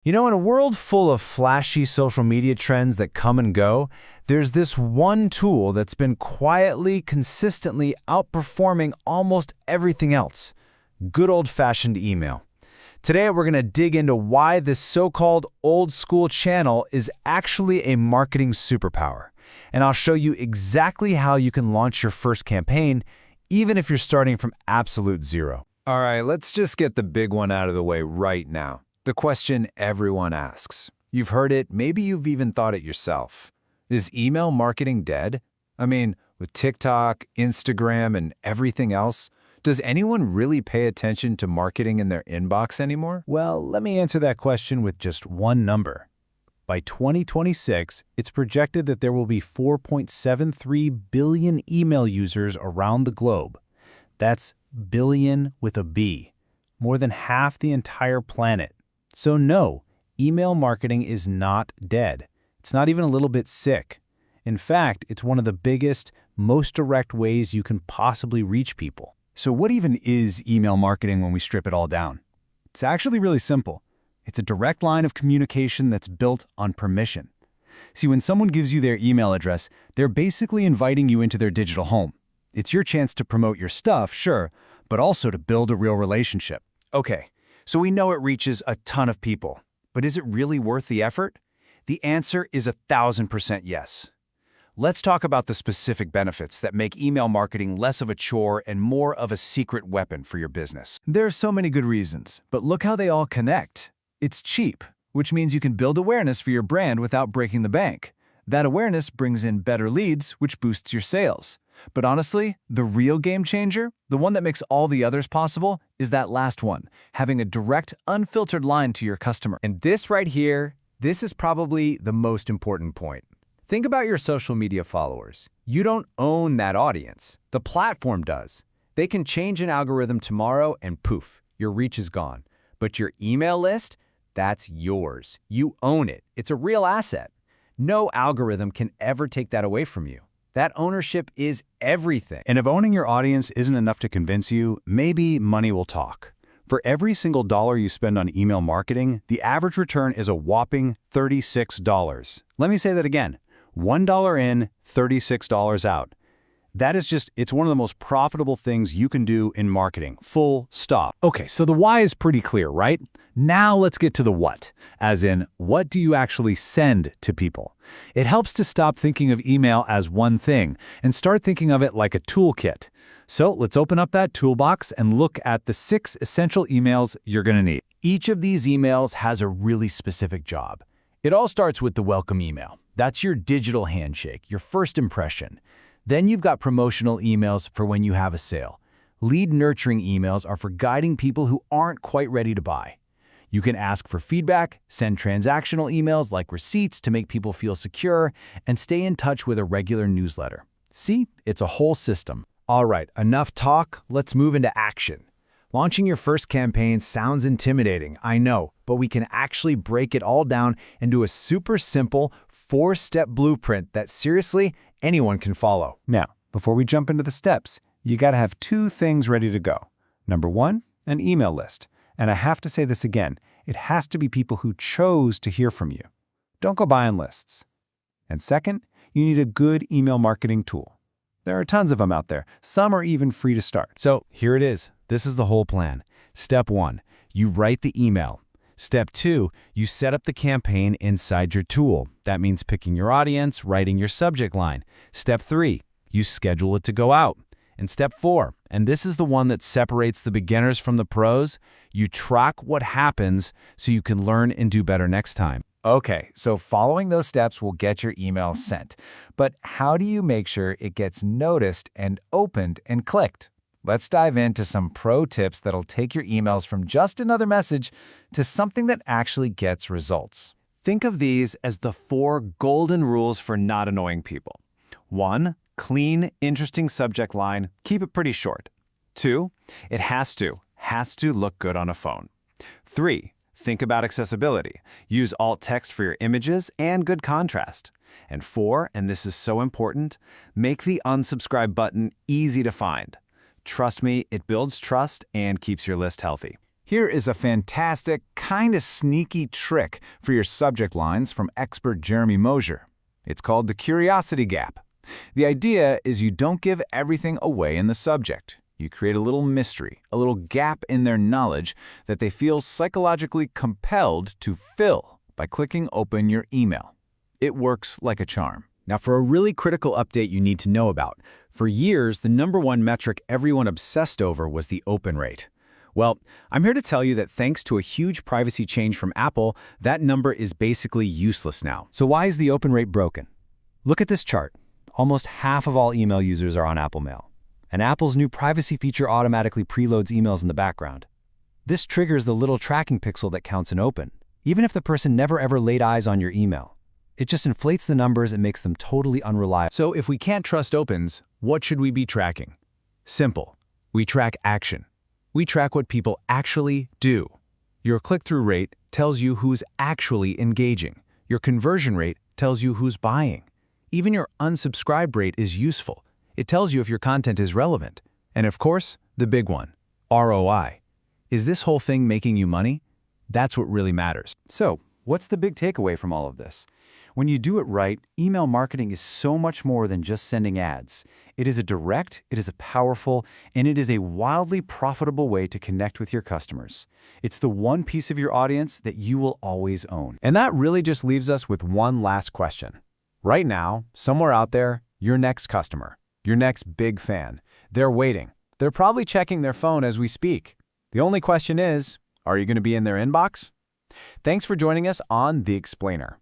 You know, in a world full of flashy social media trends that come and go, there's this one tool that's been quietly, consistently outperforming almost everything else. Good old-fashioned email. Today, we're going to dig into why this so-called old-school channel is actually a marketing superpower. And I'll show you exactly how you can launch your first campaign, even if you're starting from absolute zero. All right, let's just get the big one out of the way right now. The question everyone asks. You've heard it, maybe you've even thought it yourself. Is email marketing dead? I mean, with TikTok, Instagram, and everything else, does anyone really pay attention to marketing in their inbox anymore? Well, let me answer that question with just one number. By 2026, it's projected that there will be 4.73 billion email users around the globe. That's billion with a B, more than half the entire planet. So no, email marketing is not dead. It's not even a little bit sick. In fact, it's one of the biggest, most direct ways you can possibly reach people. So what even is email marketing when we strip it all down? It's actually really simple. It's a direct line of communication that's built on permission. See, when someone gives you their email address, they're basically inviting you into their digital home. It's your chance to promote your stuff, sure, but also to build a real relationship. Okay, so we know it reaches a ton of people, but is it really worth the effort? The answer is 1,000% yes. Let's talk about the specific benefits that make email marketing less of a chore and more of a secret weapon for your business. There are so many good reasons, but look how they all connect. It's cheap, which means you can build awareness for your brand without breaking the bank. That awareness brings in better leads, which boosts your sales. But honestly, the real game changer, the one that makes all the others possible, is that last one, having a direct, unfiltered line to your customer. And this right here, this is probably the most important point. Think about your social media followers. You don't own that audience. The platform does. They can change an algorithm tomorrow and poof, your reach is gone. But your email list, that's yours. You own it. It's a real asset. No algorithm can ever take that away from you. That ownership is everything. And if owning your audience isn't enough to convince you, maybe money will talk. For every single dollar you spend on email marketing, the average return is a whopping $36. Let me say that again. $1 in, $36 out. That is it's one of the most profitable things you can do in marketing. Full stop. Okay, so the why is pretty clear, right? Now let's get to the what, as in, what do you actually send to people? It helps to stop thinking of email as one thing and start thinking of it like a toolkit. So let's open up that toolbox and look at the 6 essential emails you're going to need. Each of these emails has a really specific job. It all starts with the welcome email. That's your digital handshake, your first impression. Then you've got promotional emails for when you have a sale. Lead nurturing emails are for guiding people who aren't quite ready to buy. You can ask for feedback, send transactional emails like receipts to make people feel secure, and stay in touch with a regular newsletter. See, it's a whole system. All right, enough talk, let's move into action. Launching your first campaign sounds intimidating, I know, but we can actually break it all down into a super simple 4-step blueprint that seriously anyone can follow. Now, before we jump into the steps, you gotta have 2 things ready to go. Number 1, an email list. And I have to say this again, it has to be people who chose to hear from you. Don't go buying lists. And second, you need a good email marketing tool. There are tons of them out there. Some are even free to start. So here it is. This is the whole plan. Step 1, you write the email. Step 2, you set up the campaign inside your tool. That means picking your audience, writing your subject line. Step 3, you schedule it to go out. And step 4, and this is the one that separates the beginners from the pros, you track what happens so you can learn and do better next time. Okay, so following those steps will get your email sent. But how do you make sure it gets noticed and opened and clicked? Let's dive into some pro tips that'll take your emails from just another message to something that actually gets results. Think of these as the 4 golden rules for not annoying people. 1, clean, interesting subject line. Keep it pretty short. 2, it has to look good on a phone. 3, think about accessibility. Use alt text for your images and good contrast. And 4, and this is so important, make the unsubscribe button easy to find. Trust me, it builds trust and keeps your list healthy. Here is a fantastic, kind of sneaky trick for your subject lines from expert Jeremy Mosier. It's called the curiosity gap. The idea is you don't give everything away in the subject. You create a little mystery, a little gap in their knowledge that they feel psychologically compelled to fill by clicking open your email. It works like a charm. Now, for a really critical update you need to know about. For years, the #1 metric everyone obsessed over was the open rate. Well, I'm here to tell you that thanks to a huge privacy change from Apple, that number is basically useless now. So why is the open rate broken? Look at this chart. Almost half of all email users are on Apple Mail. And Apple's new privacy feature automatically preloads emails in the background. This triggers the little tracking pixel that counts an open, even if the person never ever laid eyes on your email. It just inflates the numbers and makes them totally unreliable. So if we can't trust opens, what should we be tracking? Simple. We track action. We track what people actually do. Your click-through rate tells you who's actually engaging. Your conversion rate tells you who's buying. Even your unsubscribe rate is useful. It tells you if your content is relevant. And of course, the big one, ROI. Is this whole thing making you money? That's what really matters. So, what's the big takeaway from all of this? When you do it right, email marketing is so much more than just sending ads. It is a direct, it is a powerful, and it is a wildly profitable way to connect with your customers. It's the one piece of your audience that you will always own. And that really just leaves us with one last question. Right now, somewhere out there, your next customer, your next big fan, they're waiting. They're probably checking their phone as we speak. The only question is, are you going to be in their inbox? Thanks for joining us on The Explainer.